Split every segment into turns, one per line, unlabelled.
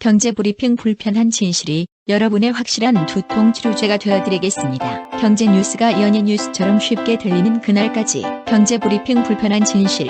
경제브리핑 불편한 진실이 여러분의 확실한 두통 치료제가 되어드리겠습니다. 경제 뉴스가 연예 뉴스처럼 쉽게 들리는 그날까지 경제브리핑 불편한 진실.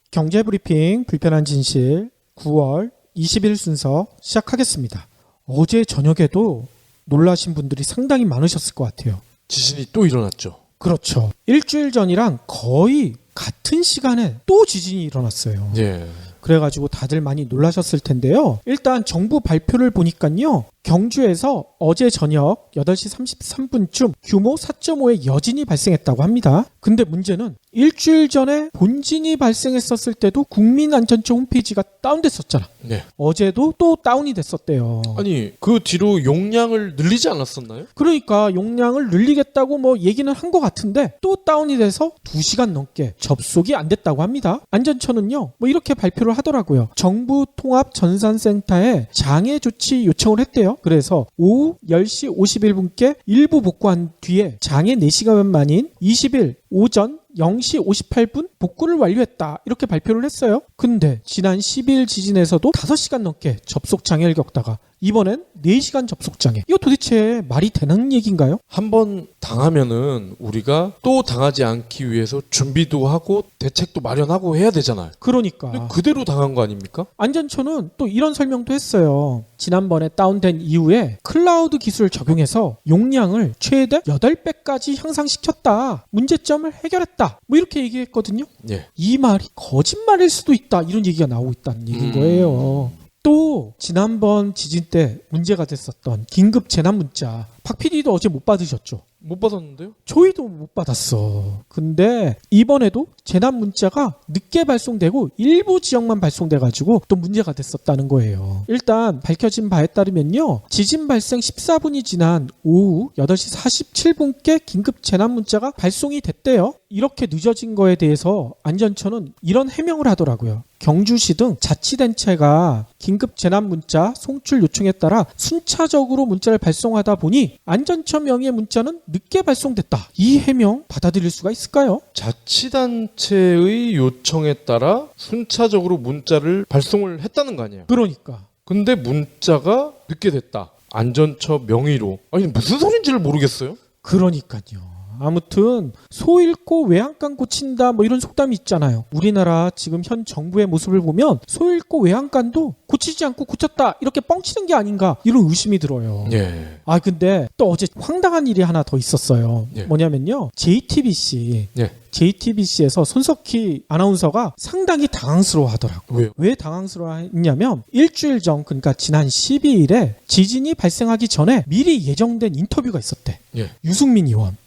경제브리핑 불편한 진실 9월 20일 순서 시작하겠습니다. 어제 저녁에도 놀라신 분들이 상당히 많으셨을 것 같아요.
지진이 또 일어났죠.
그렇죠. 일주일 전이랑 거의 같은 시간에 또 지진이 일어났어요.
예.
그래가지고 다들 많이 놀라셨을 텐데요. 일단 정부 발표를 보니까요. 경주에서 어제 저녁 8시 33분쯤 규모 4.5의 여진이 발생했다고 합니다. 근데 문제는 일주일 전에 본진이 발생했었을 때도 국민안전처 홈페이지가 다운됐었잖아.
네.
어제도 또 다운이 됐었대요.
아니, 그 뒤로 용량을 늘리지 않았었나요?
그러니까 용량을 늘리겠다고 뭐 얘기는 한 것 같은데 또 다운이 돼서 2시간 넘게 접속이 안 됐다고 합니다. 안전처는요. 뭐 이렇게 발표를 하더라고요. 정부 통합 전산센터에 장애 조치 요청을 했대요. 그래서 오후 10시 51분께 일부 복구한 뒤에 장애 4시간 만인 20일 오전 0시 58분 복구를 완료했다. 이렇게 발표를 했어요. 근데 지난 12일 지진에서도 5시간 넘게 접속 장애를 겪다가 이번엔 4시간 접속 장애. 이거 도대체 말이 되는 얘기인가요?
한번 당하면은 우리가 또 당하지 않기 위해서 준비도 하고 대책도 마련하고 해야 되잖아요.
그러니까
근데 그대로 당한 거 아닙니까?
안전처는 또 이런 설명도 했어요. 지난번에 다운된 이후에 클라우드 기술을 적용해서 용량을 최대 8배까지 향상시켰다. 문제점을 해결했다. 뭐 이렇게 얘기했거든요.
예.
이 말이 거짓말일 수도 있다. 이런 얘기가 나오고 있다는 얘기인 거예요. 또 지난번 지진 때 문제가 됐었던 긴급 재난 문자 박 PD도 어제 못 받으셨죠?
못 받았는데요?
저희도 못 받았어. 근데 이번에도 재난 문자가 늦게 발송되고 일부 지역만 발송돼가지고 또 문제가 됐었다는 거예요. 일단 밝혀진 바에 따르면요. 지진 발생 14분이 지난 오후 8시 47분께 긴급 재난 문자가 발송이 됐대요. 이렇게 늦어진 거에 대해서 안전처는 이런 해명을 하더라고요. 경주시 등 자치단체가 긴급 재난 문자 송출 요청에 따라 순차적으로 문자를 발송하다 보니 안전처 명의의 문자는 늦게 발송됐다. 이 해명 받아들일 수가 있을까요?
자치단체의 요청에 따라 순차적으로 문자를 발송을 했다는 거 아니에요?
그러니까.
근데 문자가 늦게 됐다. 안전처 명의로. 아니, 무슨 소린지를 모르겠어요?
그러니까요. 아무튼 소 잃고 외양간 고친다 뭐 이런 속담이 있잖아요. 우리나라 지금 현 정부의 모습을 보면 소 잃고 외양간도 고치지 않고 고쳤다 이렇게 뻥치는 게 아닌가 이런 의심이 들어요.
예.
아 근데 또 어제 황당한 일이 하나 더 있었어요.
예.
뭐냐면요. JTBC
예.
JTBC에서 손석희 아나운서가 상당히 당황스러워하더라고요.
왜요?
왜 당황스러워했냐면 일주일 전 그러니까 지난 12일에 지진이 발생하기 전에 미리 예정된 인터뷰가 있었대.
예.
유승민 의원.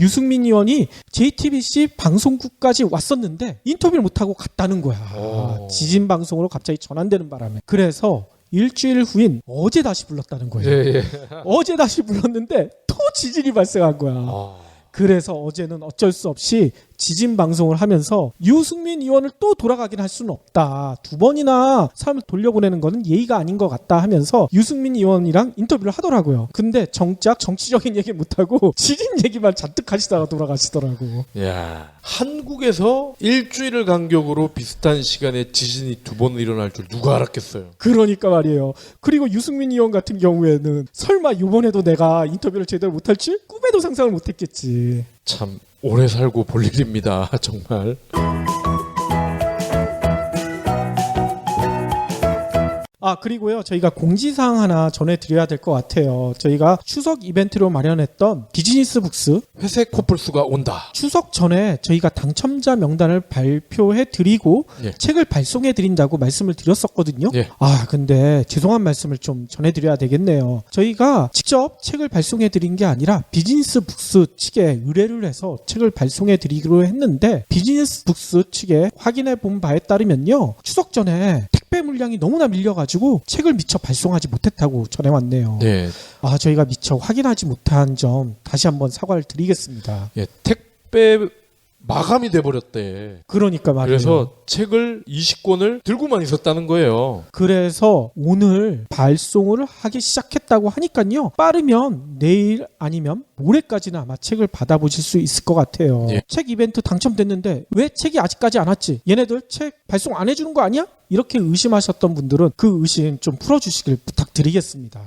유승민 의원이 JTBC 방송국까지 왔었는데 인터뷰를 못하고 갔다는 거야. 지진 방송으로 갑자기 전환되는 바람에. 그래서 일주일 후인 어제 다시 불렀다는 거예요.
예.
어제 다시 불렀는데 또 지진이 발생한 거야. 그래서 어제는 어쩔 수 없이 지진 방송을 하면서 유승민 의원을 또 돌아가긴 할 수는 없다. 2번이나 사람을 돌려보내는 거는 예의가 아닌 것 같다 하면서 유승민 의원이랑 인터뷰를 하더라고요. 근데 정작 정치적인 얘기 못하고 지진 얘기만 잔뜩 하시다가 돌아가시더라고.
야, 한국에서 일주일을 간격으로 비슷한 시간에 지진이 2번 일어날 줄 누가 알았겠어요?
그러니까 말이에요. 그리고 유승민 의원 같은 경우에는 설마 이번에도 내가 인터뷰를 제대로 못할지 꿈에도 상상을 못했겠지.
참 오래 살고 볼 일입니다. 정말.
아 그리고요 저희가 공지사항 하나 전해드려야 될 것 같아요. 저희가 추석 이벤트로 마련했던 비즈니스 북스
회색 코뿔소가 온다.
추석 전에 저희가 당첨자 명단을 발표해드리고
예.
책을 발송해드린다고 말씀을 드렸었거든요.
예.
아 근데 죄송한 말씀을 좀 전해드려야 되겠네요. 저희가 직접 책을 발송해드린 게 아니라 비즈니스 북스 측에 의뢰를 해서 책을 발송해드리기로 했는데 비즈니스 북스 측에 확인해 본 바에 따르면요 추석 전에 택배 물량이 너무나 밀려가지고 책을 미처 발송하지 못했다고 전해왔네요.
네.
아 저희가 미처 확인하지 못한 점 다시 한번 사과를 드리겠습니다.
예, 택배 마감이 돼버렸대.
그러니까 말이에요.
그래서 책을 20권을 들고만 있었다는 거예요.
그래서 오늘 발송을 하기 시작했다고 하니까요. 빠르면 내일 아니면 모레까지는 아마 책을 받아보실 수 있을 것 같아요.
예.
책 이벤트 당첨됐는데 왜 책이 아직까지 안 왔지? 얘네들 책 발송 안 해주는 거 아니야? 이렇게 의심하셨던 분들은 그 의심 좀 풀어주시길 부탁드리겠습니다.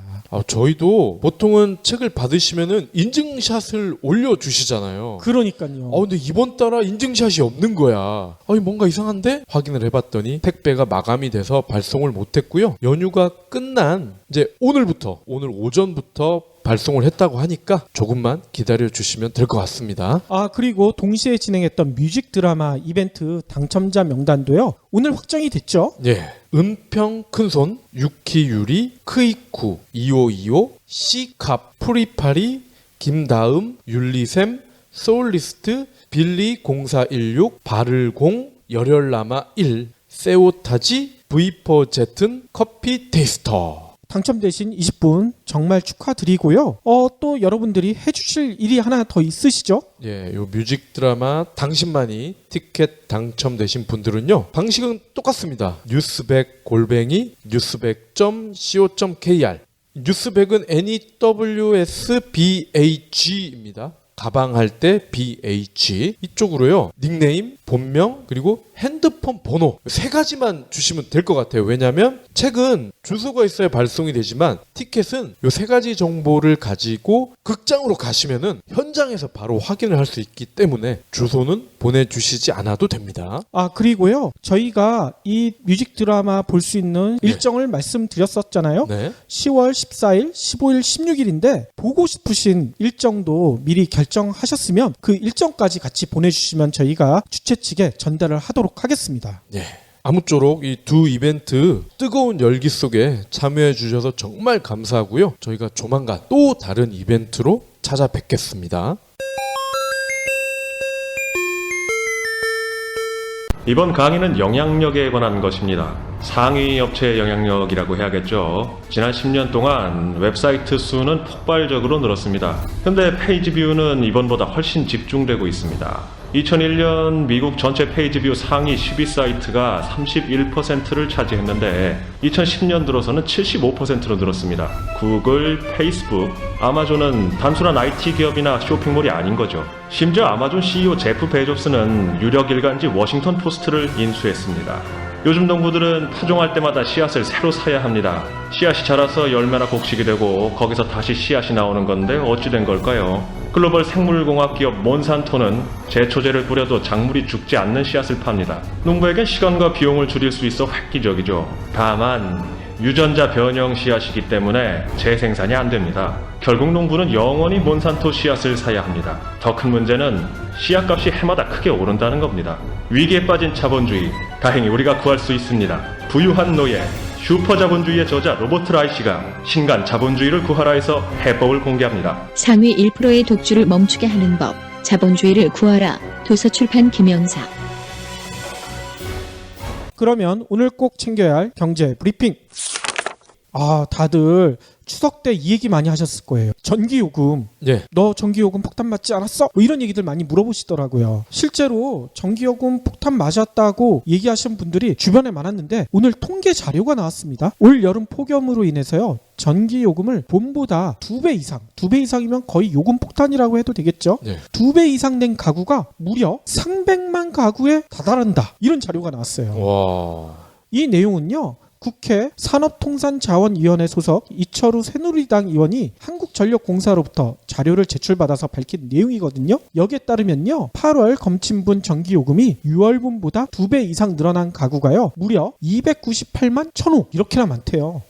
저희도 보통은 책을 받으시면은 인증샷을 올려주시잖아요.
그러니까요.
근데 이번 달아 인증샷이 없는 거야. 뭔가 이상한데? 확인을 해봤더니 택배가 마감이 돼서 발송을 못했고요. 연휴가 끝난 이제 오늘 오전부터 발송을 했다고 하니까 조금만 기다려주시면 될 것 같습니다.
그리고 동시에 진행했던 뮤직 드라마 이벤트 당첨자 명단도요. 오늘 확정이 됐죠?
예. 은평 큰손, 유키유리, 크이쿠, 2525, C캅, 프리파리, 김다음, 율리샘, 소울리스트, 빌리 0416, 바를공, 열혈라마 1, 세오타지, V4제튼, 커피 테이스터.
당첨되신 20분 정말 축하드리고요. 또 여러분들이 해주실 일이 하나 더 있으시죠?
예, 요 뮤직 드라마 당신만이 티켓 당첨되신 분들은요. 방식은 똑같습니다. newsbag@newsbag.co.kr. 뉴스백은 NEWSBAG입니다. 가방 할 때 BH 이쪽으로요. 닉네임, 본명, 그리고 핸드폰 번호 3가지만 주시면 될 것 같아요. 왜냐하면 책은 주소가 있어야 발송이 되지만 티켓은 요 3가지 정보를 가지고 극장으로 가시면은 현장에서 바로 확인을 할 수 있기 때문에 주소는 보내주시지 않아도 됩니다.
그리고요. 저희가 이 뮤직 드라마 볼 수 있는 일정을 말씀드렸었잖아요.
네.
10월 14일, 15일, 16일인데 보고 싶으신 일정도 미리 결정하셨으면 그 일정까지 같이 보내주시면 저희가 주최 측에 전달을 하도록 하겠습니다.
예. 아무쪼록 이 두 이벤트 뜨거운 열기 속에 참여해 주셔서 정말 감사하고요. 저희가 조만간 또 다른 이벤트로 찾아뵙겠습니다.
이번 강의는 영향력에 관한 것입니다. 상위 업체의 영향력이라고 해야겠죠. 지난 10년 동안 웹사이트 수는 폭발적으로 늘었습니다. 현재 페이지 뷰는 이번보다 훨씬 집중되고 있습니다. 2001년 미국 전체 페이지 뷰 상위 10위 사이트가 31%를 차지했는데 2010년 들어서는 75%로 늘었습니다. 구글, 페이스북, 아마존은 단순한 IT 기업이나 쇼핑몰이 아닌 거죠. 심지어 아마존 CEO 제프 베조스는 유력 일간지 워싱턴 포스트를 인수했습니다. 요즘 농부들은 파종할 때마다 씨앗을 새로 사야 합니다. 씨앗이 자라서 열매나 곡식이 되고 거기서 다시 씨앗이 나오는 건데 어찌 된 걸까요? 글로벌 생물공학 기업 몬산토는 제초제를 뿌려도 작물이 죽지 않는 씨앗을 팝니다. 농부에겐 시간과 비용을 줄일 수 있어 획기적이죠. 다만 유전자 변형 씨앗이기 때문에 재생산이 안 됩니다. 결국 농부는 영원히 몬산토 씨앗을 사야 합니다. 더 큰 문제는 씨앗값이 해마다 크게 오른다는 겁니다. 위기에 빠진 자본주의, 다행히 우리가 구할 수 있습니다. 부유한 노예, 슈퍼자본주의의 저자 로버트 라이시가 신간 자본주의를 구하라에서 해법을 공개합니다.
상위 1%의 독주를 멈추게 하는 법, 자본주의를 구하라. 도서출판 김영사.
그러면 오늘 꼭 챙겨야 할 경제 브리핑. 다들 추석 때 이 얘기 많이 하셨을 거예요. 전기요금.
예.
너 전기요금 폭탄 맞지 않았어? 뭐 이런 얘기들 많이 물어보시더라고요. 실제로 전기요금 폭탄 맞았다고 얘기하시는 분들이 주변에 많았는데 오늘 통계 자료가 나왔습니다. 올 여름 폭염으로 인해서요. 전기요금을 봄보다 2배 이상, 2배 이상이면 거의 요금 폭탄이라고 해도 되겠죠.
예.
2배 이상 된 가구가 무려 300만 가구에 다다른다. 이런 자료가 나왔어요.
와.
이 내용은요. 국회 산업통상자원위원회 소속 이철우 새누리당 의원이 한국전력공사로부터 자료를 제출받아서 밝힌 내용이거든요. 여기에 따르면요. 8월 검침분 전기요금이 6월분보다 2배 이상 늘어난 가구가요. 무려 298만 1,000호 이렇게나 많대요.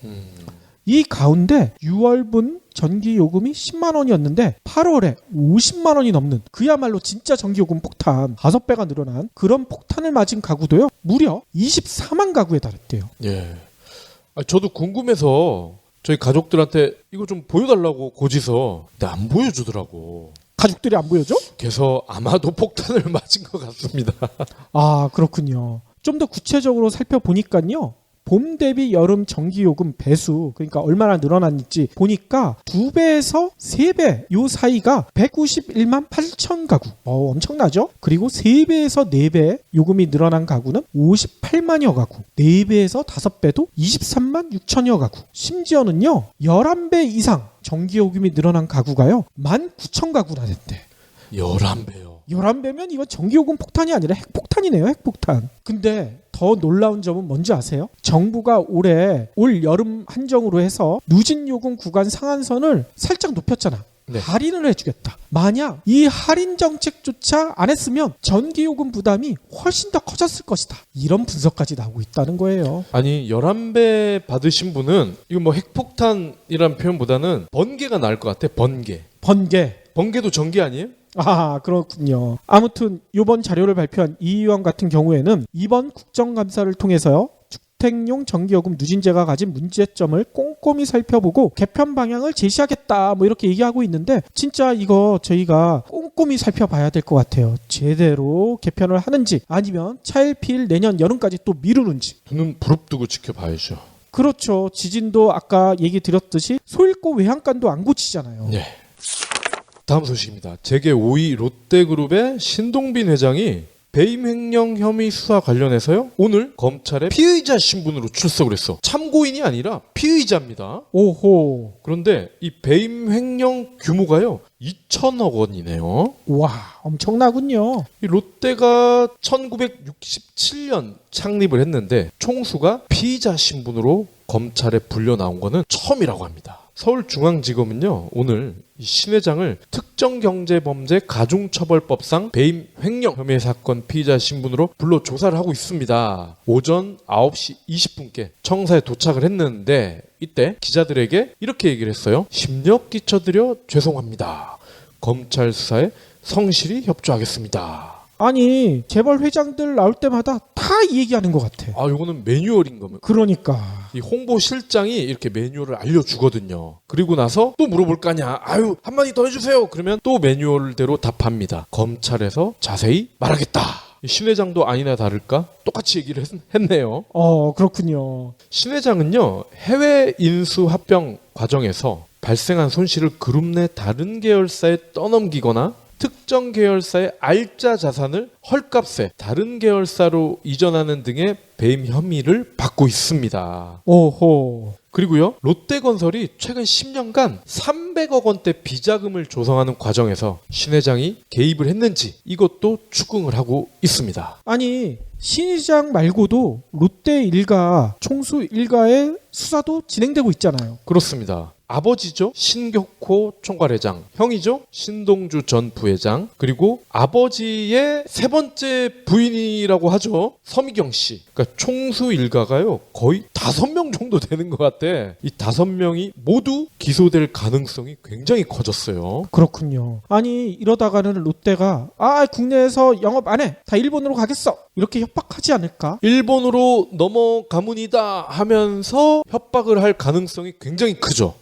이 가운데 6월분 전기요금이 10만 원이었는데 8월에 50만 원이 넘는 그야말로 진짜 전기요금 폭탄 5배가 늘어난 그런 폭탄을 맞은 가구도요. 무려 24만 가구에 달했대요.
예. 저도 궁금해서 저희 가족들한테 이거 좀 보여달라고 고지서 근데 안 보여주더라고.
가족들이 안 보여줘?
그래서 아마도 폭탄을 맞은 것 같습니다.
그렇군요. 좀 더 구체적으로 살펴보니까요. 봄 대비 여름 전기요금 배수, 그러니까 얼마나 늘어났는지 보니까 2배에서 3배 요 사이가 191만 8천 가구. 엄청나죠? 그리고 3배에서 4배 요금이 늘어난 가구는 58만여 가구. 4배에서 5배도 23만 6천여 가구. 심지어는요 11배 이상 전기요금이 늘어난 가구가요 19,000가구나 됐대.
11배요.
11배면 이거 전기요금 폭탄이 아니라 핵폭탄이네요. 핵폭탄. 근데 더 놀라운 점은 뭔지 아세요? 정부가 올해 올 여름 한정으로 해서 누진요금 구간 상한선을 살짝 높였잖아.
네.
할인을 해주겠다. 만약 이 할인 정책조차 안 했으면 전기요금 부담이 훨씬 더 커졌을 것이다. 이런 분석까지 나오고 있다는 거예요.
아니 11배 받으신 분은 이거 뭐 핵폭탄이란 표현보다는 번개가 나을 것 같아. 번개. 번개도 전기 아니에요?
아, 그렇군요. 아무튼 이번 자료를 발표한 이 의원 같은 경우에는 이번 국정감사를 통해서요. 주택용 전기요금 누진제가 가진 문제점을 꼼꼼히 살펴보고 개편 방향을 제시하겠다 뭐 이렇게 얘기하고 있는데 진짜 이거 저희가 꼼꼼히 살펴봐야 될 것 같아요. 제대로 개편을 하는지 아니면 차일피일 내년 여름까지 또 미루는지.
눈 부릅뜨고 지켜봐야죠.
그렇죠. 지진도 아까 얘기 드렸듯이 소잃고 외양간도 안 고치잖아요.
네. 다음 소식입니다. 재계 5위 롯데그룹의 신동빈 회장이 배임 횡령 혐의 수사 관련해서요. 오늘 검찰에 피의자 신분으로 출석을 했어. 참고인이 아니라 피의자입니다.
오호.
그런데 이 배임 횡령 규모가요. 2천억 원이네요.
와, 엄청나군요.
이 롯데가 1967년 창립을 했는데 총수가 피의자 신분으로 검찰에 불려 나온 거는 처음이라고 합니다. 서울중앙지검은요 오늘 이 신 회장을 특정경제범죄 가중처벌법상 배임 횡령 혐의 사건 피의자 신분으로 불러 조사를 하고 있습니다. 오전 9시 20분께 청사에 도착을 했는데 이때 기자들에게 이렇게 얘기를 했어요. 심력 끼쳐드려 죄송합니다. 검찰 수사에 성실히 협조하겠습니다.
아니 재벌 회장들 나올 때마다 다 이 얘기하는 것 같아.
아, 요거는 매뉴얼인 겁니다.
그러니까
이 홍보실장이 이렇게 매뉴얼을 알려주거든요. 그리고 나서 또 물어볼 거 아니야. 아유, 한마디 더 해주세요. 그러면 또 매뉴얼대로 답합니다. 검찰에서 자세히 말하겠다. 신 회장도 아니나 다를까 똑같이 얘기를 했네요.
그렇군요.
신 회장은요 해외 인수 합병 과정에서 발생한 손실을 그룹 내 다른 계열사에 떠넘기거나 특정 계열사의 알짜 자산을 헐값에 다른 계열사로 이전하는 등의 배임 혐의를 받고 있습니다.
오호.
그리고요 롯데건설이 최근 10년간 300억 원대 비자금을 조성하는 과정에서 신 회장이 개입을 했는지 이것도 추궁을 하고 있습니다.
아니 신 회장 말고도 롯데 일가 총수 일가의 수사도 진행되고 있잖아요.
그렇습니다. 아버지죠 신격호 총괄회장, 형이죠 신동주 전 부회장, 그리고 아버지의 세 번째 부인이라고 하죠 서미경 씨. 그러니까 총수 일가가요 거의 5명 정도 되는 것 같아. 이 5명이 모두 기소될 가능성이 굉장히 커졌어요.
그렇군요. 아니 이러다가는 롯데가 국내에서 영업 안 해. 다 일본으로 가겠어. 이렇게 협박하지 않을까?
일본으로 넘어가문이다 하면서 협박을 할 가능성이 굉장히 크죠.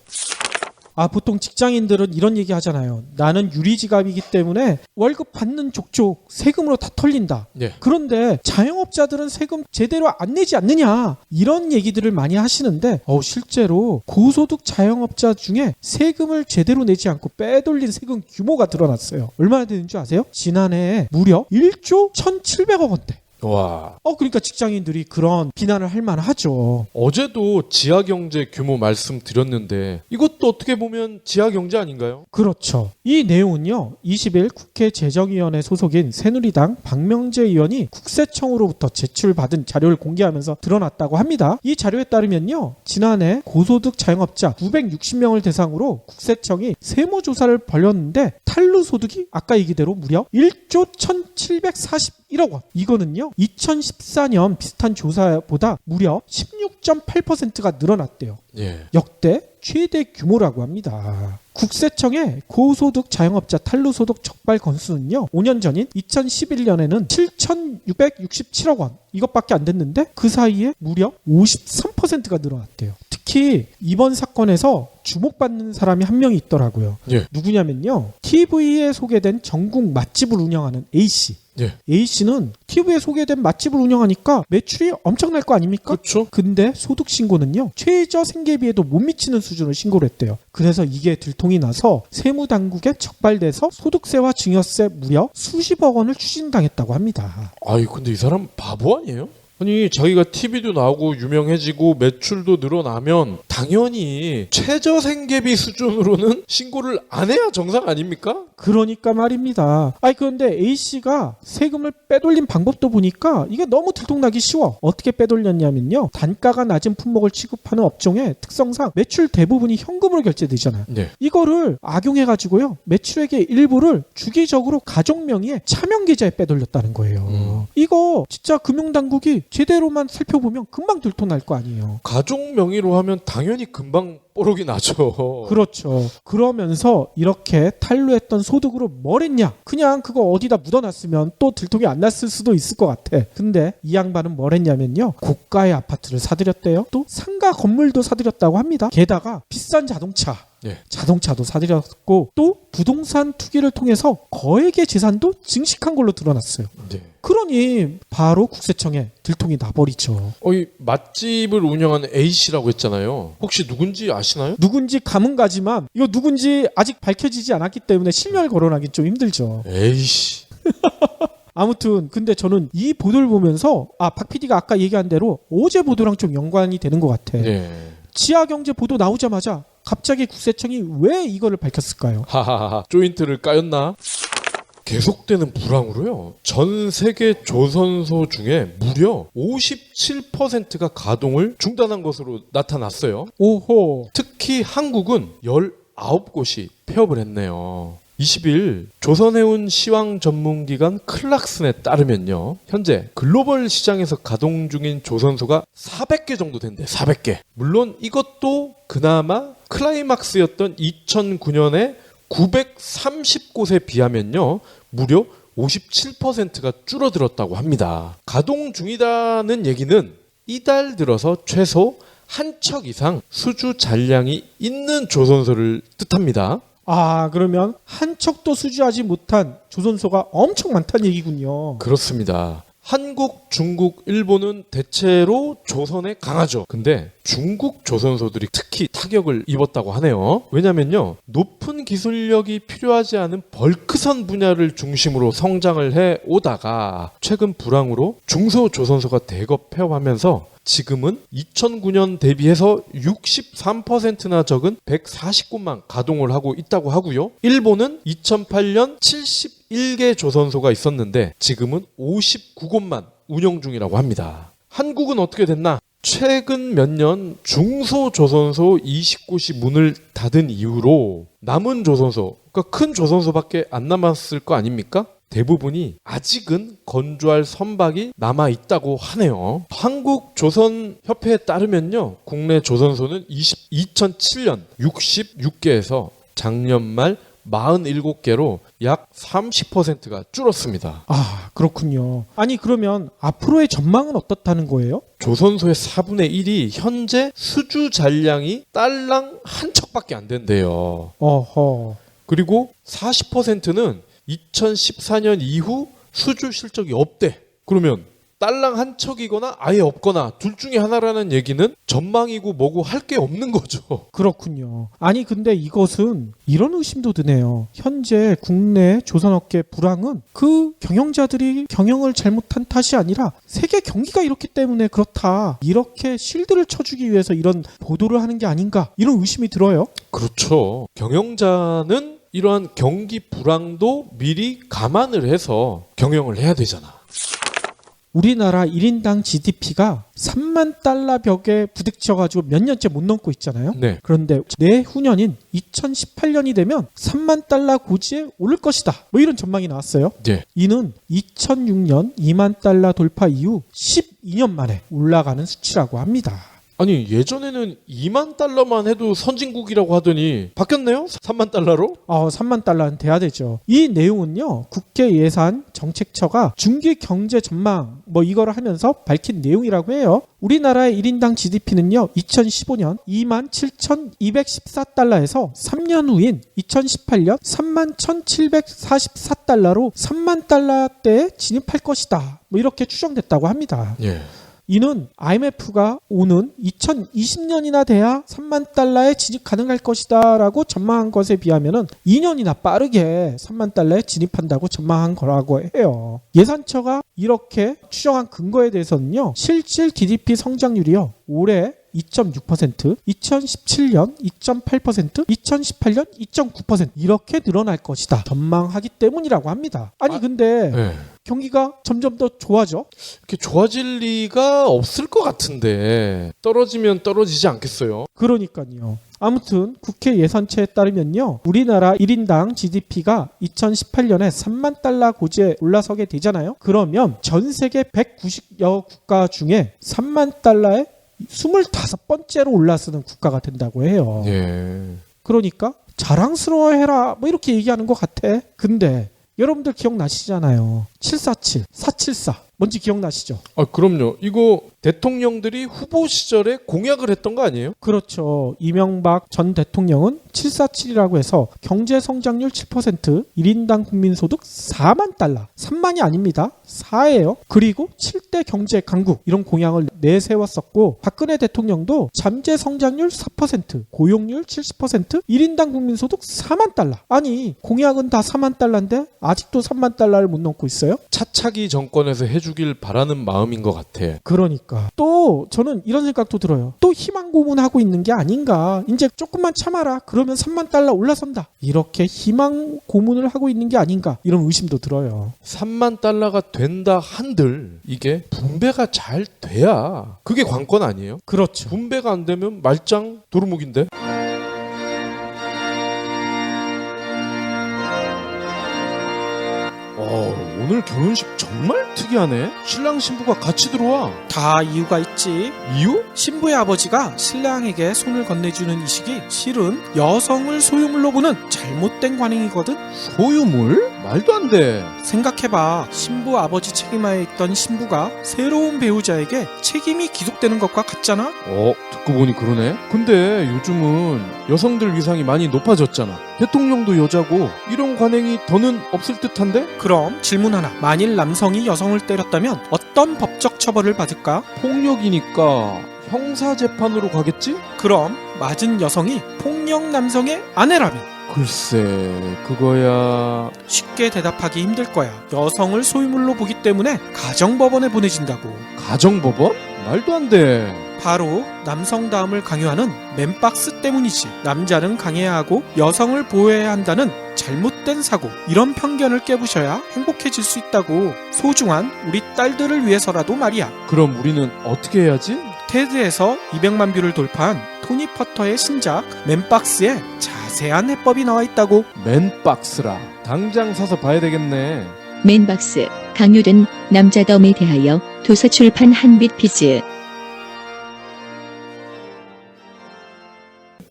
보통 직장인들은 이런 얘기 하잖아요. 나는 유리지갑이기 때문에 월급 받는 족족 세금으로 다 털린다.
네.
그런데 자영업자들은 세금 제대로 안 내지 않느냐. 이런 얘기들을 많이 하시는데 실제로 고소득 자영업자 중에 세금을 제대로 내지 않고 빼돌린 세금 규모가 드러났어요. 얼마나 되는 줄 아세요? 지난해에 무려 1조 1,700억 원대.
와.
그러니까 직장인들이 그런 비난을 할 만하죠.
어제도 지하경제 규모 말씀드렸는데 이것도 어떻게 보면 지하경제 아닌가요?
그렇죠. 이 내용은요. 20일 국회 재정위원회 소속인 새누리당 박명재 의원이 국세청으로부터 제출받은 자료를 공개하면서 드러났다고 합니다. 이 자료에 따르면요. 지난해 고소득 자영업자 960명을 대상으로 국세청이 세무조사를 벌였는데 탈루소득이 아까 얘기대로 무려 1조 1,741억 원. 이거는요. 2014년 비슷한 조사보다 무려 16.8%가 늘어났대요.
예.
역대 최대 규모라고 합니다. 국세청의 고소득 자영업자 탈루소득 적발 건수는요. 5년 전인 2011년에는 7,667억 원 이것밖에 안 됐는데 그 사이에 무려 53%가 늘어났대요. 특히 이번 사건에서 주목받는 사람이 한 명이 있더라고요.
예.
누구냐면요. TV에 소개된 전국 맛집을 운영하는 A씨.
예.
A씨는 TV에 소개된 맛집을 운영하니까 매출이 엄청날 거 아닙니까?
그렇죠.
근데 소득 신고는요, 최저 생계비에도 못 미치는 수준으로 신고를 했대요. 그래서 이게 들통이 나서 세무당국에 적발돼서 소득세와 증여세 무려 수십억 원을 추징당했다고 합니다.
아이 근데 이 사람 바보 아니에요? 아니 자기가 TV도 나오고 유명해지고 매출도 늘어나면 당연히 최저생계비 수준으로는 신고를 안 해야 정상 아닙니까?
그러니까 말입니다. 그런데 A씨가 세금을 빼돌린 방법도 보니까 이게 너무 들통나기 쉬워. 어떻게 빼돌렸냐면요, 단가가 낮은 품목을 취급하는 업종의 특성상 매출 대부분이 현금으로 결제되잖아요.
네.
이거를 악용해가지고요, 매출액의 일부를 주기적으로 가족 명의의 차명 계좌에 빼돌렸다는 거예요. 이거 진짜 금융당국이 제대로만 살펴보면 금방 들통날 거 아니에요.
가족 명의로 하면 당연히 금방 뽀록이 나죠.
그렇죠. 그러면서 이렇게 탈루했던 소득으로 뭘 했냐? 그냥 그거 어디다 묻어놨으면 또 들통이 안 났을 수도 있을 것 같아. 근데 이 양반은 뭘 했냐면요, 고가의 아파트를 사들였대요. 또 상가 건물도 사들였다고 합니다. 게다가 비싼 자동차,
네.
자동차도 사들였고, 또 부동산 투기를 통해서 거액의 재산도 증식한 걸로 드러났어요.
네.
그러니 바로 국세청에 들통이 나버리죠.
이 맛집을 운영하는 A씨라고 했잖아요. 혹시 누군지 아시나요?
누군지 감은 가지만 이거 누군지 아직 밝혀지지 않았기 때문에 실명을 거론하기 좀 힘들죠.
에이씨.
아무튼 근데 저는 이 보도를 보면서 박 PD가 아까 얘기한 대로 어제 보도랑 좀 연관이 되는 것 같아.
네.
지하경제 보도 나오자마자 갑자기 국세청이 왜 이거를 밝혔을까요?
하하하. 조인트를 까였나? 계속되는 불황으로요, 전 세계 조선소 중에 무려 57%가 가동을 중단한 것으로 나타났어요.
오호.
특히 한국은 19곳이 폐업을 했네요. 20일 조선해운 시황 전문기관 클락슨에 따르면요, 현재 글로벌 시장에서 가동 중인 조선소가 400개 정도 된대. 400개. 물론 이것도 그나마 클라이막스였던 2009년에 930곳에 비하면요, 무려 57%가 줄어들었다고 합니다. 가동 중이다는 얘기는 이달 들어서 최소 한 척 이상 수주 잔량이 있는 조선소를 뜻합니다.
그러면 한 척도 수주하지 못한 조선소가 엄청 많다는 얘기군요.
그렇습니다. 한국, 중국, 일본은 대체로 조선에 강하죠. 근데 중국 조선소들이 특히 타격을 입었다고 하네요. 왜냐면요, 높은 기술력이 필요하지 않은 벌크선 분야를 중심으로 성장을 해 오다가 최근 불황으로 중소 조선소가 대거 폐업하면서 지금은 2009년 대비해서 63%나 적은 140곳만 가동을 하고 있다고 하고요. 일본은 2008년 71개 조선소가 있었는데 지금은 59곳만 운영 중이라고 합니다. 한국은 어떻게 됐나? 최근 몇 년 중소조선소 20곳이 문을 닫은 이후로 남은 조선소, 그러니까 큰 조선소밖에 안 남았을 거 아닙니까? 대부분이 아직은 건조할 선박이 남아있다고 하네요. 한국조선협회에 따르면요, 국내 조선소는 2007년 66개에서 작년 말 47개로 약 30%가 줄었습니다.
그렇군요. 그러면 앞으로의 전망은 어떻다는 거예요?
조선소의 4분의 1이 현재 수주 잔량이 딸랑 한 척밖에 안 된대요.
어허.
그리고 40%는 2014년 이후 수주 실적이 없대. 그러면 딸랑 한 척이거나 아예 없거나 둘 중에 하나라는 얘기는 전망이고 뭐고 할 게 없는 거죠.
그렇군요. 근데 이것은 이런 의심도 드네요. 현재 국내 조선업계 불황은 그 경영자들이 경영을 잘못한 탓이 아니라 세계 경기가 이렇기 때문에 그렇다, 이렇게 실드를 쳐주기 위해서 이런 보도를 하는 게 아닌가, 이런 의심이 들어요.
그렇죠. 경영자는 이러한 경기 불황도 미리 감안을 해서 경영을 해야 되잖아.
우리나라 1인당 GDP가 3만 달러 벽에 부딪혀가지고 몇 년째 못 넘고 있잖아요.
네.
그런데 내후년인 2018년이 되면 3만 달러 고지에 오를 것이다, 이런 전망이 나왔어요.
네.
이는 2006년 2만 달러 돌파 이후 12년 만에 올라가는 수치라고 합니다.
아니 예전에는 2만 달러만 해도 선진국이라고 하더니 바뀌었네요? 3만 달러로?
3만 달러는 돼야 되죠. 이 내용은요, 국회 예산 정책처가 중기 경제 전망 이거를 하면서 밝힌 내용이라고 해요. 우리나라의 1인당 GDP는요, 2015년 27,214달러에서 3년 후인 2018년 31,744달러로 3만 달러대에 진입할 것이다. 이렇게 추정됐다고 합니다.
예.
이는 IMF가 오는 2020년이나 돼야 3만 달러에 진입 가능할 것이다 라고 전망한 것에 비하면 2년이나 빠르게 3만 달러에 진입한다고 전망한 거라고 해요. 예산처가 이렇게 추정한 근거에 대해서는요, 실질 GDP 성장률이요, 올해 2.6%, 2017년 2.8%, 2018년 2.9% 이렇게 늘어날 것이다 전망하기 때문이라고 합니다. 아니 근데
네.
경기가 점점 더 좋아져?
이렇게 좋아질 리가 없을 것 같은데 떨어지면 떨어지지 않겠어요?
그러니까요. 아무튼 국회 예산처에 따르면요, 우리나라 1인당 GDP가 2018년에 3만 달러 고지에 올라서게 되잖아요. 그러면 전 세계 190여 국가 중에 3만 달러에 25번째로 올라서는 국가가 된다고 해요.
예.
그러니까 자랑스러워해라 이렇게 얘기하는 것 같아. 근데 여러분들 기억나시잖아요. 747, 474 뭔지 기억나시죠?
그럼요. 이거 대통령들이 후보 시절에 공약을 했던 거 아니에요?
그렇죠. 이명박 전 대통령은 747이라고 해서 경제 성장률 7%, 1인당 국민소득 4만 달러. 3만이 아닙니다. 4예요. 그리고 7대 경제 강국 이런 공약을 내세웠었고, 박근혜 대통령도 잠재 성장률 4%, 고용률 70%, 1인당 국민소득 4만 달러. 아니 공약은 다 4만 달러인데 아직도 3만 달러를 못 넘고 있어요?
차차기 정권에서 해주길 바라는 마음인 것 같아.
그러니까 또 저는 이런 생각도 들어요. 또 희망 고문하고 있는 게 아닌가. 이제 조금만 참아라. 그러면 3만 달러 올라선다. 이렇게 희망 고문을 하고 있는 게 아닌가. 이런 의심도 들어요.
3만 달러가 된다 한들 이게 분배가 잘 돼야 그게 관건 아니에요?
그렇죠.
분배가 안 되면 말짱 도루묵인데? 오늘 결혼식 정말 특이하네. 신랑 신부가 같이 들어와.
다 이유가 있지.
이유?
신부의 아버지가 신랑에게 손을 건네주는 이 식이 실은 여성을 소유물로 보는 잘못된 관행이거든.
소유물? 말도 안 돼.
생각해봐. 신부 아버지 책임하에 있던 신부가 새로운 배우자에게 책임이 기속되는 것과 같잖아.
듣고 보니 그러네. 근데 요즘은 여성들 위상이 많이 높아졌잖아. 대통령도 여자고 이런 관행이 더는 없을 듯한데?
그럼 질문 하나. 만일 남성이 여성을 때렸다면 어떤 법적 처벌을 받을까?
폭력이니까 형사재판으로 가겠지?
그럼 맞은 여성이 폭력 남성의 아내라면?
글쎄, 그거야...
쉽게 대답하기 힘들 거야. 여성을 소유물로 보기 때문에 가정법원에 보내진다고.
가정법원? 말도 안 돼.
바로 남성다움을 강요하는 맨박스 때문이지. 남자는 강해야 하고 여성을 보호해야 한다는 잘못된 사고, 이런 편견을 깨부셔야 행복해질 수 있다고. 소중한 우리 딸들을 위해서라도 말이야.
그럼 우리는 어떻게 해야지?
테드에서 200만 뷰를 돌파한 토니 퍼터의 신작 맨박스에 자세한 해법이 나와 있다고.
맨박스라. 당장 사서 봐야 되겠네.
맨박스, 강요된 남자다움에 대하여 도서출판 한빛피즈.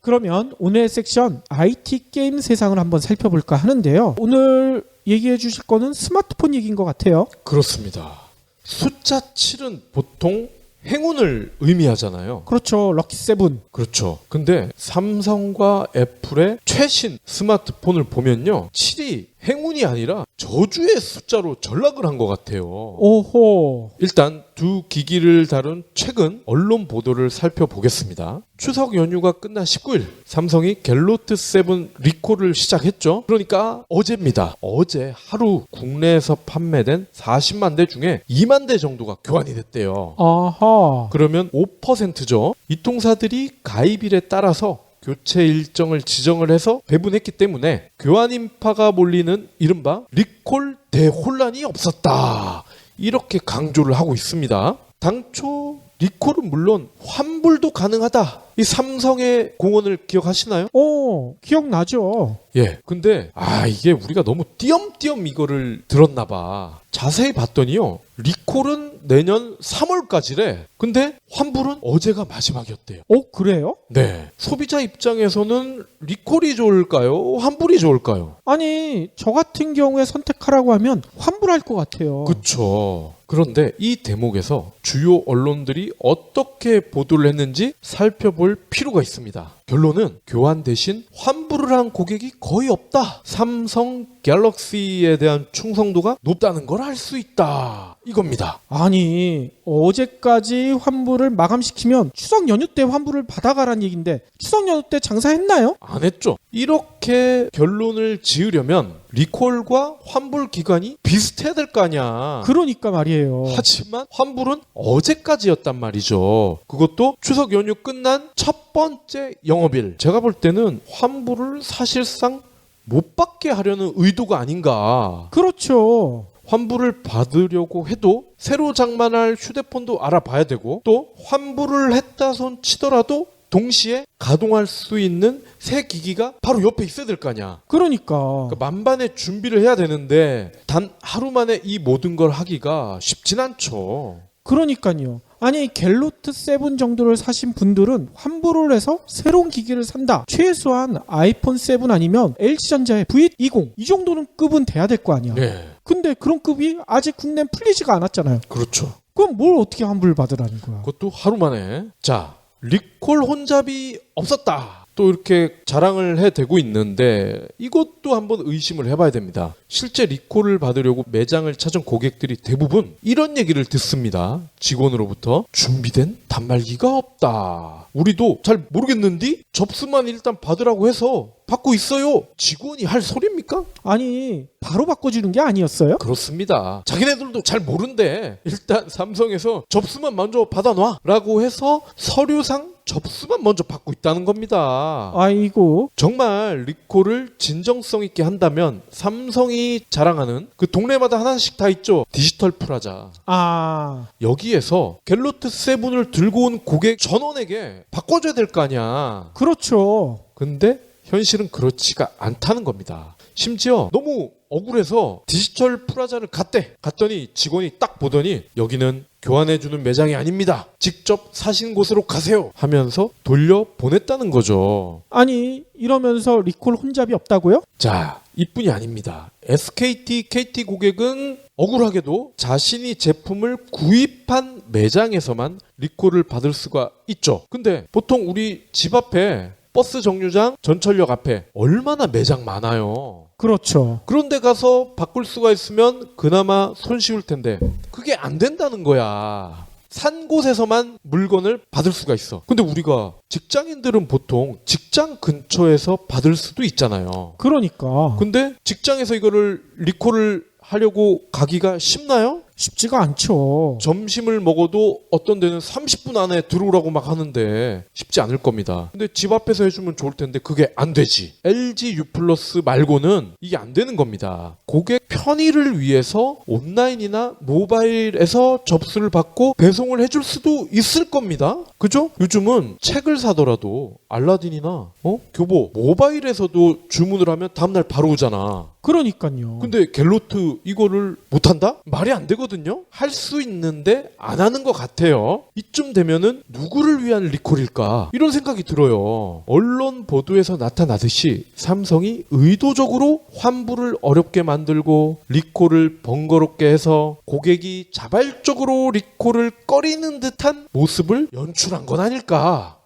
그러면 오늘의 섹션 IT 게임 세상을 한번 살펴볼까 하는데요. 오늘 얘기해 주실 거는 스마트폰 얘기인 것 같아요.
그렇습니다. 숫자 7은 보통 행운을 의미하잖아요.
그렇죠. 럭키 세븐.
그렇죠. 근데 삼성과 애플의 최신 스마트폰을 보면요, 7이 행운이 아니라 저주의 숫자로 전락을 한 것 같아요.
오호.
일단 두 기기를 다룬 최근 언론 보도를 살펴보겠습니다. 추석 연휴가 끝난 19일 삼성이 갤로트 7 리콜을 시작했죠. 그러니까 어제입니다. 어제 하루 국내에서 판매된 40만 대 중에 2만 대 정도가 교환이 됐대요.
아하.
그러면 5%죠. 이통사들이 가입일에 따라서 교체 일정을 지정을 해서 배분했기 때문에 교환 인파가 몰리는 이른바 리콜 대혼란이 없었다. 이렇게 강조를 하고 있습니다. 당초 리콜은 물론 환불도 가능하다. 이 삼성의 공헌을 기억하시나요?
기억나죠.
예. 근데 이게 우리가 너무 띄엄띄엄 이거를 들었나 봐. 자세히 봤더니요. 리콜은 내년 3월까지래. 근데 환불은 어제가 마지막이었대요.
그래요?
네. 소비자 입장에서는 리콜이 좋을까요? 환불이 좋을까요?
아니, 저 같은 경우에 선택하라고 하면 환불할 것 같아요.
그쵸. 그런데 이 대목에서 주요 언론들이 어떻게 보도를 했는지 살펴볼 필요가 있습니다. 결론은 교환 대신 환불을 한 고객이 거의 없다. 삼성 갤럭시에 대한 충성도가 높다는 걸 알 수 있다. 이겁니다.
아니, 어제까지 환불을 마감시키면 추석 연휴 때 환불을 받아가란 얘기인데 추석 연휴 때 장사했나요?
안 했죠. 이렇게 결론을 지으려면 리콜과 환불 기간이 비슷해야 될 거 아니야.
그러니까 말이에요.
하지만 환불은 어제까지였단 말이죠. 그것도 추석 연휴 끝난 첫 번째 영업일. 제가 볼 때는 환불을 사실상 못 받게 하려는 의도가 아닌가.
그렇죠.
환불을 받으려고 해도 새로 장만할 휴대폰도 알아봐야 되고, 또 환불을 했다 손 치더라도 동시에 가동할 수 있는 새 기기가 바로 옆에 있어야 될 거 아니야.
그러니까
만반의 준비를 해야 되는데 단 하루 만에 이 모든 걸 하기가 쉽진 않죠.
그러니까요. 아니, 갤로트 7 정도를 사신 분들은 환불을 해서 새로운 기기를 산다. 최소한 아이폰 7 아니면 LG전자의 V20 이 정도는 급은 돼야 될 거 아니야.
네.
근데 그런 급이 아직 국내에 풀리지가 않았잖아요.
그렇죠.
그럼 뭘 어떻게 환불 받으라는 거야?
그것도 하루 만에. 자, 리콜 혼잡이 없었다. 또 이렇게 자랑을 해대고 있는데 이것도 한번 의심을 해봐야 됩니다. 실제 리콜을 받으려고 매장을 찾은 고객들이 대부분 이런 얘기를 듣습니다. 직원으로부터 준비된 단말기가 없다. 우리도 잘 모르겠는데 접수만 일단 받으라고 해서 받고 있어요. 직원이 할 소리입니까?
아니, 바로 바꿔주는 게 아니었어요?
그렇습니다. 자기네들도 잘 모른대. 일단 삼성에서 접수만 먼저 받아놔 라고 해서 서류상 접수만 먼저 받고 있다는 겁니다.
아이고.
정말 리콜을 진정성 있게 한다면 삼성이 자랑하는 그 동네마다 하나씩 다 있죠. 디지털 프라자. 여기에서 갤로트 7을 들고 온 고객 전원에게 바꿔줘야 될 거 아니야.
그렇죠.
근데 현실은 그렇지가 않다는 겁니다. 심지어 너무 억울해서 디지털 프라자를 갔더니 직원이 딱 보더니 여기는 교환해주는 매장이 아닙니다. 직접 사신 곳으로 가세요 하면서 돌려보냈다는 거죠.
아니, 이러면서 리콜 혼잡이 없다고요?
자, 이뿐이 아닙니다. SKT, KT 고객은 억울하게도 자신이 제품을 구입한 매장에서만 리콜을 받을 수가 있죠. 근데 보통 우리 집 앞에 버스 정류장, 전철역 앞에 얼마나 매장 많아요.
그렇죠.
그런데 가서 바꿀 수가 있으면 그나마 손쉬울 텐데 그게 안 된다는 거야. 산 곳에서만 물건을 받을 수가 있어. 근데 우리가 직장인들은 보통 직장 근처에서 받을 수도 있잖아요.
그러니까.
근데 직장에서 이거를 리콜을 하려고 가기가 쉽나요?
쉽지가 않죠.
점심을 먹어도 어떤 데는 30분 안에 들어오라고 막 하는데 쉽지 않을 겁니다. 근데 집 앞에서 해주면 좋을 텐데 그게 안 되지. LG U+ 말고는 이게 안 되는 겁니다. 고객 편의를 위해서 온라인이나 모바일에서 접수를 받고 배송을 해줄 수도 있을 겁니다. 그죠? 요즘은 책을 사더라도 알라딘이나 교보 모바일에서도 주문을 하면 다음날 바로 오잖아.
그러니까요.
근데 갤로트 이거를 못한다? 말이 안 되거든요. 할 수 있는데 안 하는 것 같아요. 이쯤 되면은 누구를 위한 리콜일까? 이런 생각이 들어요. 언론 보도에서 나타나듯이 삼성이 의도적으로 환불을 어렵게 만들고 리콜을 번거롭게 해서 고객이 자발적으로 리콜을 꺼리는 듯한 모습을 연출한 건 아닐까?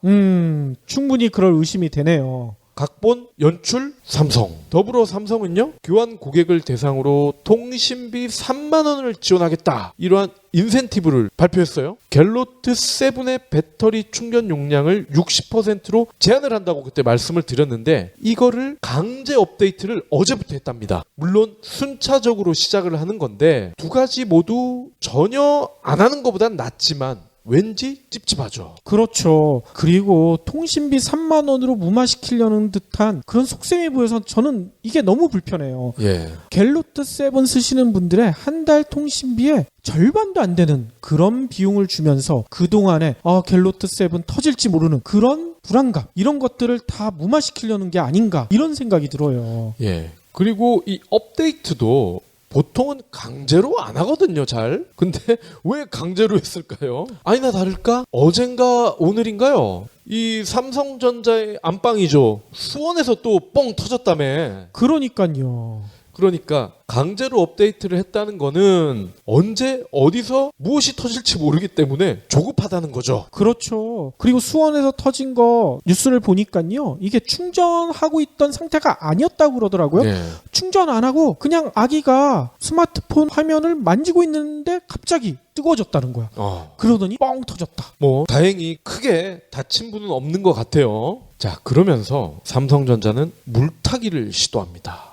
충분히 그럴 의심이 되네요.
각본, 연출, 삼성. 더불어 삼성은요, 교환 고객을 대상으로 통신비 3만 원을 지원하겠다. 이러한 인센티브를 발표했어요. 갤로트 7의 배터리 충전 용량을 60%로 제한을 한다고 그때 말씀을 드렸는데 이거를 강제 업데이트를 어제부터 했답니다. 물론 순차적으로 시작을 하는 건데 두 가지 모두 전혀 안 하는 것보단 낫지만 왠지 찝찝하죠.
그렇죠. 그리고 통신비 3만 원으로 무마시키려는 듯한 그런 속셈이 보여서 저는 이게 너무 불편해요.
예.
갤로트 7 쓰시는 분들의 한 달 통신비의 절반도 안 되는 그런 비용을 주면서 그동안에 갤로트 7 터질지 모르는 그런 불안감 이런 것들을 다 무마시키려는 게 아닌가 이런 생각이 들어요.
예. 그리고 이 업데이트도 보통은 강제로 안 하거든요, 잘. 근데 왜 강제로 했을까요? 아니나 다를까? 어젠가 오늘인가요? 이 삼성전자의 안방이죠. 수원에서 또 뻥 터졌다며.
그러니까요.
그러니까 강제로 업데이트를 했다는 거는 언제 어디서 무엇이 터질지 모르기 때문에 조급하다는 거죠.
그렇죠. 그리고 수원에서 터진 거 뉴스를 보니까요. 이게 충전하고 있던 상태가 아니었다고 그러더라고요.
네.
충전 안 하고 그냥 아기가 스마트폰 화면을 만지고 있는데 갑자기 뜨거워졌다는 거야. 그러더니 뻥 터졌다.
뭐 다행히 크게 다친 분은 없는 것 같아요. 자, 그러면서 삼성전자는 물타기를 시도합니다.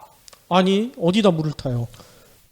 아니 어디다 물을 타요?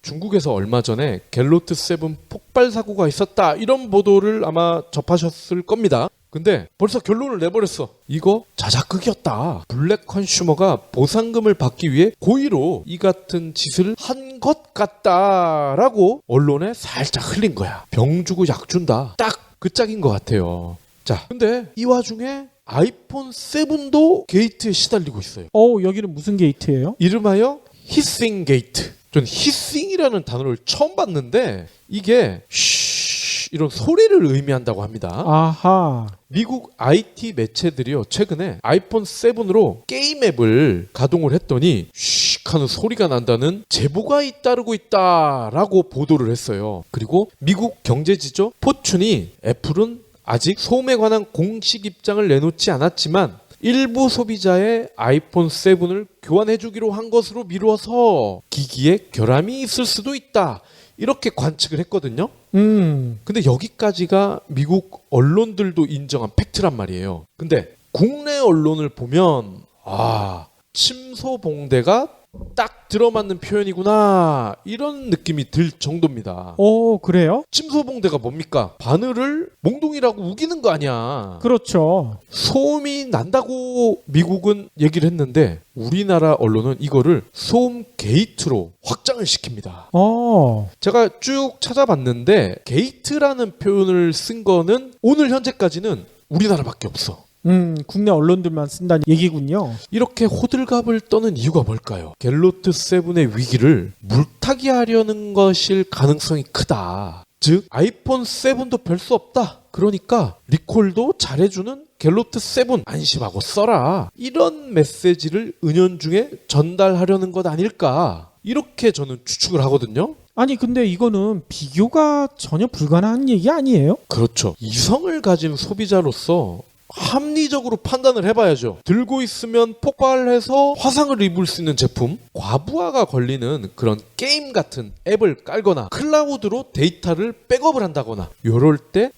중국에서 얼마 전에 갤로트 7 폭발 사고가 있었다 이런 보도를 아마 접하셨을 겁니다. 근데 벌써 결론을 내버렸어. 이거 자작극이었다. 블랙 컨슈머가 보상금을 받기 위해 고의로 이 같은 짓을 한 것 같다라고 언론에 살짝 흘린 거야. 병 주고 약 준다. 딱 그 짝인 것 같아요. 자, 근데 이 와중에 아이폰 7도 게이트에 시달리고 있어요.
여기는 무슨 게이트예요?
이름하여 히싱 게이트. 전 히싱이라는 단어를 처음 봤는데 이게 쉬 이런 소리를 의미한다고 합니다.
아하.
미국 IT 매체들이요 최근에 아이폰 7으로 게임 앱을 가동을 했더니 쉬 하는 소리가 난다는 제보가 잇따르고 있다라고 보도를 했어요. 그리고 미국 경제지죠 포춘이 애플은 아직 소음에 관한 공식 입장을 내놓지 않았지만 일부 소비자의 아이폰 7을 교환해주기로 한 것으로 미뤄서 기기에 결함이 있을 수도 있다. 이렇게 관측을 했거든요. 근데 여기까지가 미국 언론들도 인정한 팩트란 말이에요. 근데 국내 언론을 보면 침소봉대가 딱 들어맞는 표현이구나 이런 느낌이 들 정도입니다.
그래요?
침소봉대가 뭡니까? 바늘을 몽둥이라고 우기는 거 아니야.
그렇죠.
소음이 난다고 미국은 얘기를 했는데 우리나라 언론은 이거를 소음 게이트로 확장을 시킵니다. 제가 쭉 찾아봤는데 게이트라는 표현을 쓴 거는 오늘 현재까지는 우리나라밖에 없어.
국내 언론들만 쓴다는 얘기군요.
이렇게 호들갑을 떠는 이유가 뭘까요? 갤로트 7의 위기를 물타기 하려는 것일 가능성이 크다. 즉 아이폰 7도 별 수 없다. 그러니까 리콜도 잘해주는 갤로트 7 안심하고 써라. 이런 메시지를 은연중에 전달하려는 것 아닐까. 이렇게 저는 추측을 하거든요.
아니 근데 이거는 비교가 전혀 불가능한 얘기 아니에요?
그렇죠. 이성을 가진 소비자로서 합리적으로 판단을 해봐야죠. 들고 있으면 폭발해서 화상을 입을 수 있는 제품, 과부하가 걸리는 그런 게임 같은 앱을 깔거나 클라우드로 데이터를 백업을 한다거나 이럴 때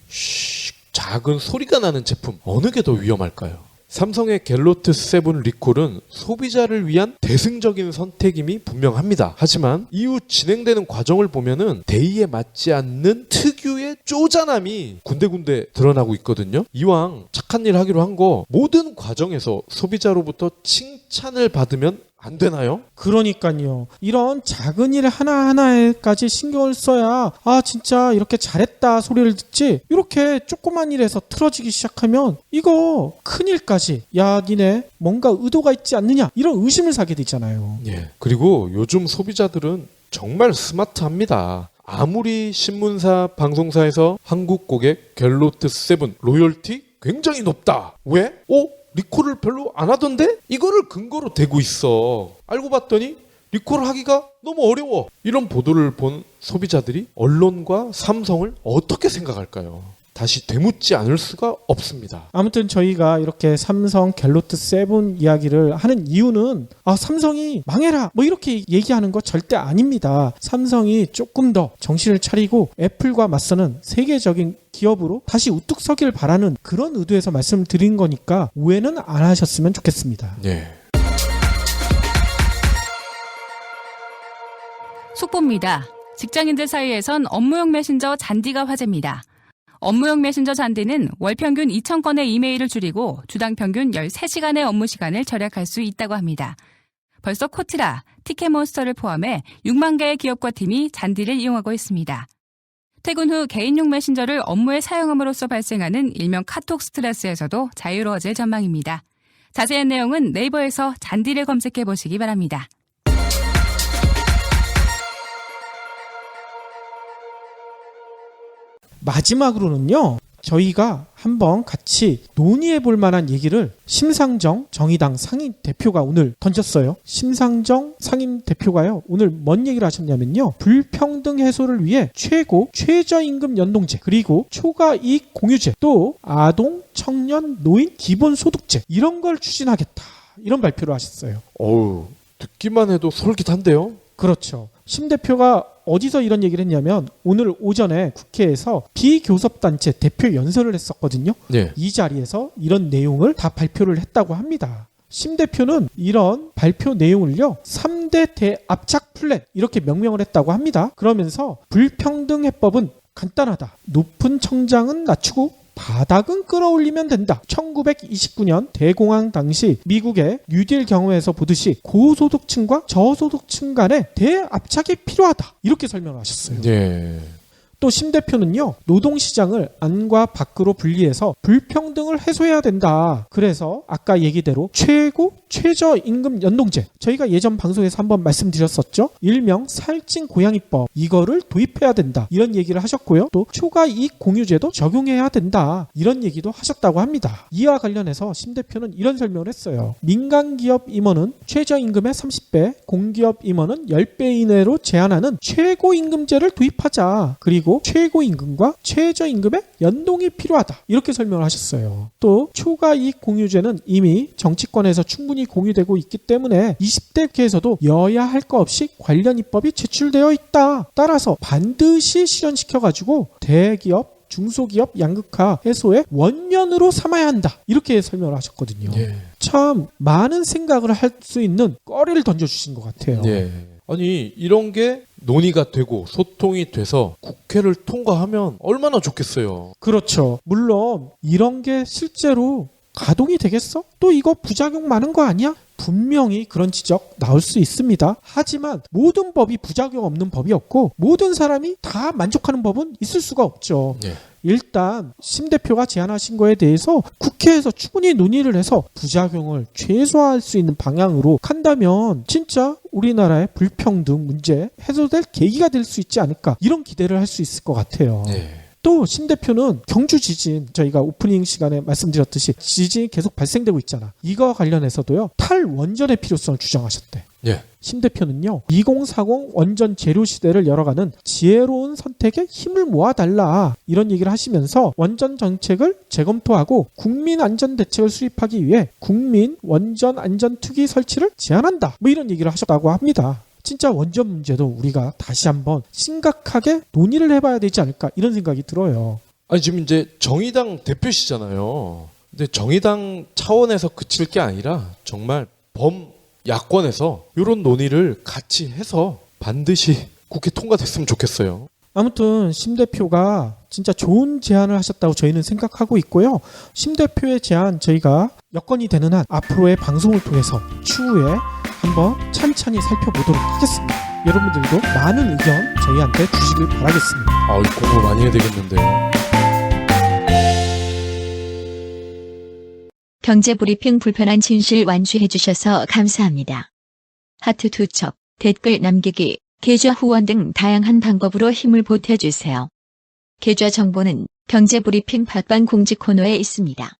작은 소리가 나는 제품 어느 게 더 위험할까요? 삼성의 갤로트 7 리콜은 소비자를 위한 대승적인 선택임이 분명합니다. 하지만 이후 진행되는 과정을 보면은 대의에 맞지 않는 특유의 쪼잔함이 군데군데 드러나고 있거든요. 이왕 착한 일 하기로 한 거 모든 과정에서 소비자로부터 칭찬을 받으면 안 되나요?
그러니까요. 이런 작은 일 하나하나에까지 신경을 써야 진짜 이렇게 잘했다 소리를 듣지 이렇게 조그만 일에서 틀어지기 시작하면 이거 큰일까지 니네 뭔가 의도가 있지 않느냐 이런 의심을 사게 되잖아요.
예. 그리고 요즘 소비자들은 정말 스마트합니다. 아무리 신문사, 방송사에서 한국 고객 갤로트 7 로열티 굉장히 높다. 왜? 리콜을 별로 안 하던데? 이거를 근거로 대고 있어. 알고 봤더니 리콜을 하기가 너무 어려워. 이런 보도를 본 소비자들이 언론과 삼성을 어떻게 생각할까요? 다시 되묻지 않을 수가 없습니다.
아무튼 저희가 이렇게 삼성 갤로트 7 이야기를 하는 이유는 삼성이 망해라 뭐 이렇게 얘기하는 거 절대 아닙니다. 삼성이 조금 더 정신을 차리고 애플과 맞서는 세계적인 기업으로 다시 우뚝 서길 바라는 그런 의도에서 말씀을 드린 거니까 오해는 안 하셨으면 좋겠습니다.
네.
속보입니다. 직장인들 사이에선 업무용 메신저 잔디가 화제입니다. 업무용 메신저 잔디는 월 평균 2,000건의 이메일을 줄이고 주당 평균 13시간의 업무 시간을 절약할 수 있다고 합니다. 벌써 코트라, 티켓몬스터를 포함해 6만 개의 기업과 팀이 잔디를 이용하고 있습니다. 퇴근 후 개인용 메신저를 업무에 사용함으로써 발생하는 일명 카톡 스트레스에서도 자유로워질 전망입니다. 자세한 내용은 네이버에서 잔디를 검색해 보시기 바랍니다.
마지막으로는요, 저희가 한번 같이 논의해 볼 만한 얘기를 심상정 정의당 상임 대표가 오늘 던졌어요. 심상정 상임 대표가요, 오늘 뭔 얘기를 하셨냐면요, 불평등 해소를 위해 최저임금 연동제, 그리고 초과이익 공유제, 또 아동, 청년, 노인 기본소득제, 이런 걸 추진하겠다, 이런 발표를 하셨어요.
어우, 듣기만 해도 솔깃한데요.
그렇죠. 심 대표가 어디서 이런 얘기를 했냐면, 오늘 오전에 국회에서 비교섭단체 대표 연설을 했었거든요.
네.
이 자리에서 이런 내용을 다 발표를 했다고 합니다. 심 대표는 이런 발표 내용을요, 3대 대압착 플랜, 이렇게 명명을 했다고 합니다. 그러면서 불평등 해법은 간단하다. 높은 청장은 낮추고 바닥은 끌어올리면 된다. 1929년 대공황 당시 미국의 뉴딜 경우에서 보듯이 고소득층과 저소득층 간의 대압착이 필요하다, 이렇게 설명을 하셨어요.
네.
또 심 대표는요, 노동시장을 안과 밖으로 분리해서 불평등을 해소해야 된다. 그래서 아까 얘기대로 최저임금 연동제, 저희가 예전 방송에서 한번 말씀드렸었죠. 일명 살찐 고양이법, 이거를 도입해야 된다, 이런 얘기를 하셨고요. 또 초과이익 공유제도 적용해야 된다, 이런 얘기도 하셨다고 합니다. 이와 관련해서 심 대표는 이런 설명을 했어요. 민간기업 임원은 최저임금의 30배, 공기업 임원은 10배 이내로 제한하는 최고임금제를 도입하자. 그리고 최고임금과 최저임금의 연동이 필요하다, 이렇게 설명을 하셨어요. 또 초과이익 공유제는 이미 정치권에서 충분히 공유되고 있기 때문에 20대 국회에서도 여야 할 거 없이 관련 입법이 제출되어 있다. 따라서 반드시 실현시켜가지고 대기업, 중소기업 양극화 해소의 원년으로 삼아야 한다, 이렇게 설명을 하셨거든요.
네.
참 많은 생각을 할 수 있는 거리를 던져주신 것 같아요.
네. 아니, 이런 게 논의가 되고 소통이 돼서 국회를 통과하면 얼마나 좋겠어요.
그렇죠. 물론 이런 게 실제로 가동이 되겠어? 또 이거 부작용 많은 거 아니야? 분명히 그런 지적 나올 수 있습니다. 하지만 모든 법이 부작용 없는 법이 없고, 모든 사람이 다 만족하는 법은 있을 수가 없죠.
네.
일단 심 대표가 제안하신 거에 대해서 국회에서 충분히 논의를 해서 부작용을 최소화할 수 있는 방향으로 간다면 진짜 우리나라의 불평등 문제 해소될 계기가 될 수 있지 않을까, 이런 기대를 할 수 있을 것 같아요.
네.
또 심 대표는 경주 지진, 저희가 오프닝 시간에 말씀드렸듯이 지진이 계속 발생되고 있잖아. 이거와 관련해서도요, 탈원전의 필요성을 주장하셨대.
네.
심 대표는요, 2040 원전 재료 시대를 열어가는 지혜로운 선택에 힘을 모아달라, 이런 얘기를 하시면서 원전 정책을 재검토하고 국민 안전 대책을 수립하기 위해 국민 원전 안전 투기 설치를 제안한다, 뭐 이런 얘기를 하셨다고 합니다. 진짜 원전 문제도 우리가 다시 한번 심각하게 논의를 해봐야 되지 않을까, 이런 생각이 들어요.
아니, 지금 이제 정의당 대표시잖아요. 근데 정의당 차원에서 그칠 게 아니라 정말 야권에서 이런 논의를 같이 해서 반드시 국회 통과됐으면 좋겠어요.
아무튼 심 대표가 진짜 좋은 제안을 하셨다고 저희는 생각하고 있고요. 심 대표의 제안, 저희가 여건이 되는 한 앞으로의 방송을 통해서 추후에 한번 찬찬히 살펴보도록 하겠습니다. 여러분들도 많은 의견 저희한테 주시길 바라겠습니다.
아, 공부 많이 해야 되겠는데요.
경제브리핑 불편한 진실 완수해 주셔서 감사합니다. 하트 투척, 댓글 남기기, 계좌 후원 등 다양한 방법으로 힘을 보태주세요. 계좌 정보는 경제브리핑 팟빵 공지 코너에 있습니다.